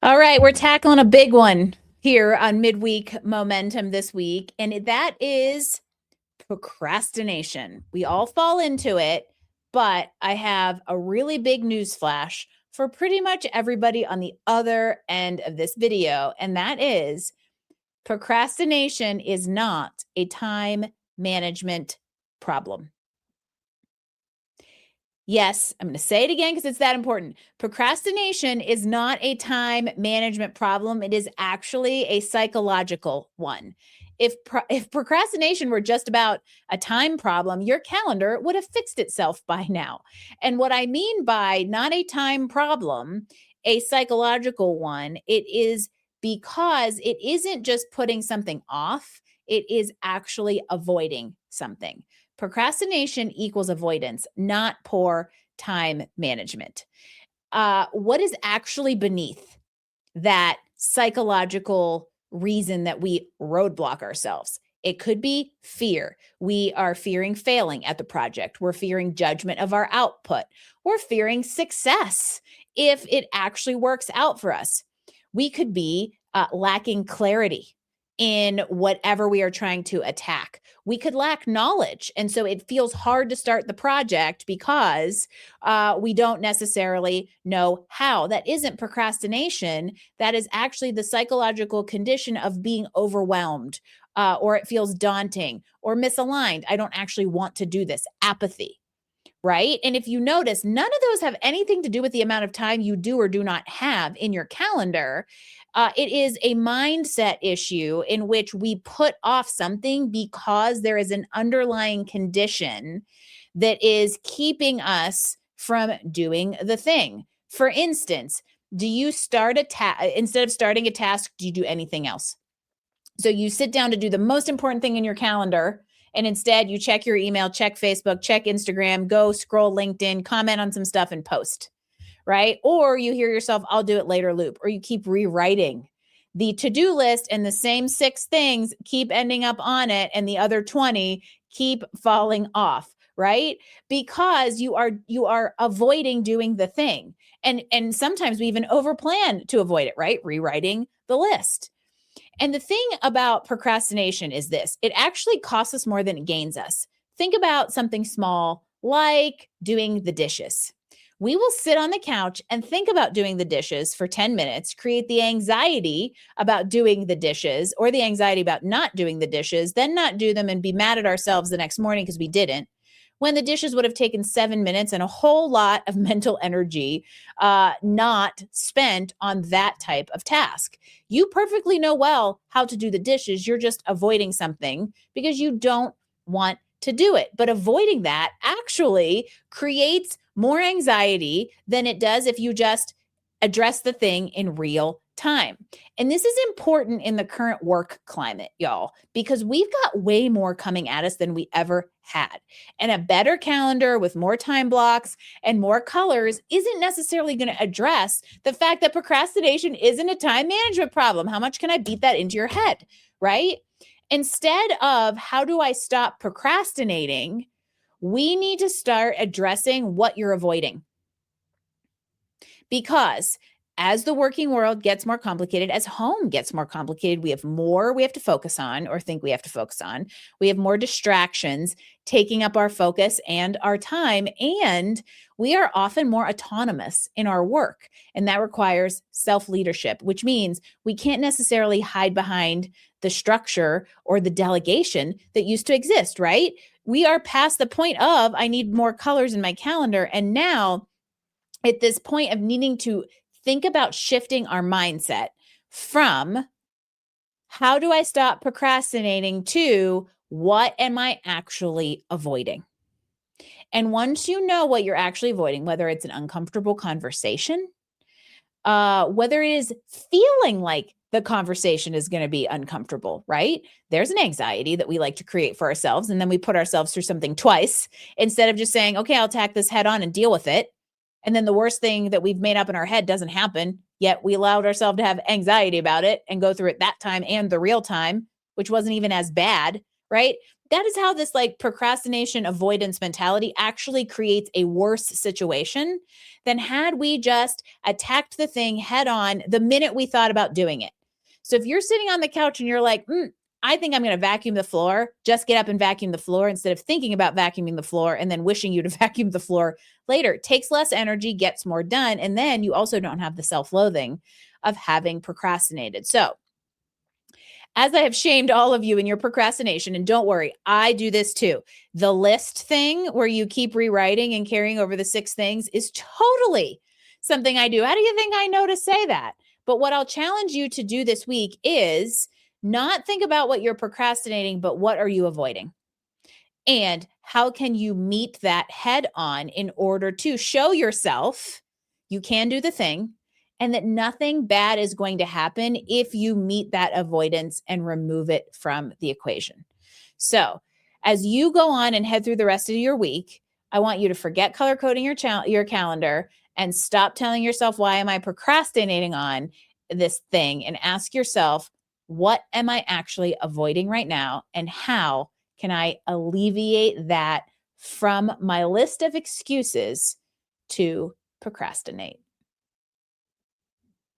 All right, we're tackling a big one here on Midweek Momentum this week, and that is procrastination. We all fall into it, but I have a really big news flash for pretty much everybody on the other end of this video, and that is procrastination is not a time management problem. Yes, I'm going to say it again because it's that important. Procrastination is not a time management problem. It is actually a psychological one. If procrastination were just about a time problem, your calendar would have fixed itself by now. And what I mean by not a time problem, a psychological one, it is because it isn't just putting something off, it is actually avoiding something. Procrastination equals avoidance, not poor time management. What is actually beneath that psychological reason that we roadblock ourselves? It could be fear. We are fearing failing at the project. We're fearing judgment of our output. We're fearing success if it actually works out for us. We could be lacking clarity in whatever we are trying to attack. We could lack knowledge. And so it feels hard to start the project because we don't necessarily know how. That isn't procrastination. That is actually the psychological condition of being overwhelmed, or it feels daunting or misaligned. I don't actually want to do this. Apathy. Right. And if you notice, none of those have anything to do with the amount of time you do or do not have in your calendar. It is a mindset issue in which we put off something because there is an underlying condition that is keeping us from doing the thing. For instance, do you start a task instead of starting a task? Do you do anything else? So you sit down to do the most important thing in your calendar, and instead you check your email, check Facebook, check Instagram, go scroll LinkedIn, comment on some stuff and post, right? Or you hear yourself, I'll do it later loop, or you keep rewriting the to-do list and the same 6 things keep ending up on it and the other 20 keep falling off, right? Because you are avoiding doing the thing. And sometimes we even overplan to avoid it, right? Rewriting the list. And the thing about procrastination is this: it actually costs us more than it gains us. Think about something small like doing the dishes. We will sit on the couch and think about doing the dishes for 10 minutes, create the anxiety about doing the dishes or the anxiety about not doing the dishes, then not do them and be mad at ourselves the next morning because we didn't, when the dishes would have taken 7 minutes and a whole lot of mental energy not spent on that type of task. You perfectly know well how to do the dishes. You're just avoiding something because you don't want to do it. But avoiding that actually creates more anxiety than it does if you just address the thing in real time. And this is important in the current work climate, y'all, because we've got way more coming at us than we ever had. And a better calendar with more time blocks and more colors isn't necessarily going to address the fact that procrastination isn't a time management problem. How much can I beat that into your head, right? Instead of how do I stop procrastinating, we need to start addressing what you're avoiding. Because as the working world gets more complicated, as home gets more complicated, we have more we have to focus on or think we have to focus on. We have more distractions taking up our focus and our time, and we are often more autonomous in our work. And that requires self-leadership, which means we can't necessarily hide behind the structure or the delegation that used to exist, right? We are past the point of, I need more colors in my calendar. And now, at this point of needing to think about shifting our mindset from how do I stop procrastinating to what am I actually avoiding? And once you know what you're actually avoiding, whether it's an uncomfortable conversation, whether it is feeling like the conversation is going to be uncomfortable, right? There's an anxiety that we like to create for ourselves. And then we put ourselves through something twice instead of just saying, okay, I'll tack this head on and deal with it. And then the worst thing that we've made up in our head doesn't happen, yet we allowed ourselves to have anxiety about it and go through it that time and the real time, which wasn't even as bad, right? that is how this like procrastination avoidance mentality actually creates a worse situation than had we just attacked the thing head on the minute we thought about doing it. So if you're sitting on the couch and you're like, I think I'm going to vacuum the floor, just get up and vacuum the floor instead of thinking about vacuuming the floor and then wishing you to vacuum the floor later. It takes less energy, gets more done. And then you also don't have the self-loathing of having procrastinated. So as I have shamed all of you in your procrastination, and don't worry, I do this too. The list thing where you keep rewriting and carrying over the 6 things is totally something I do. How do you think I know to say that? But what I'll challenge you to do this week is not think about what you're procrastinating, but what are you avoiding? And how can you meet that head on in order to show yourself you can do the thing and that nothing bad is going to happen if you meet that avoidance and remove it from the equation. So, as you go on and head through the rest of your week, I want you to forget color coding your calendar and stop telling yourself, why am I procrastinating on this thing? And ask yourself, what am I actually avoiding right now? And how can I alleviate that from my list of excuses to procrastinate?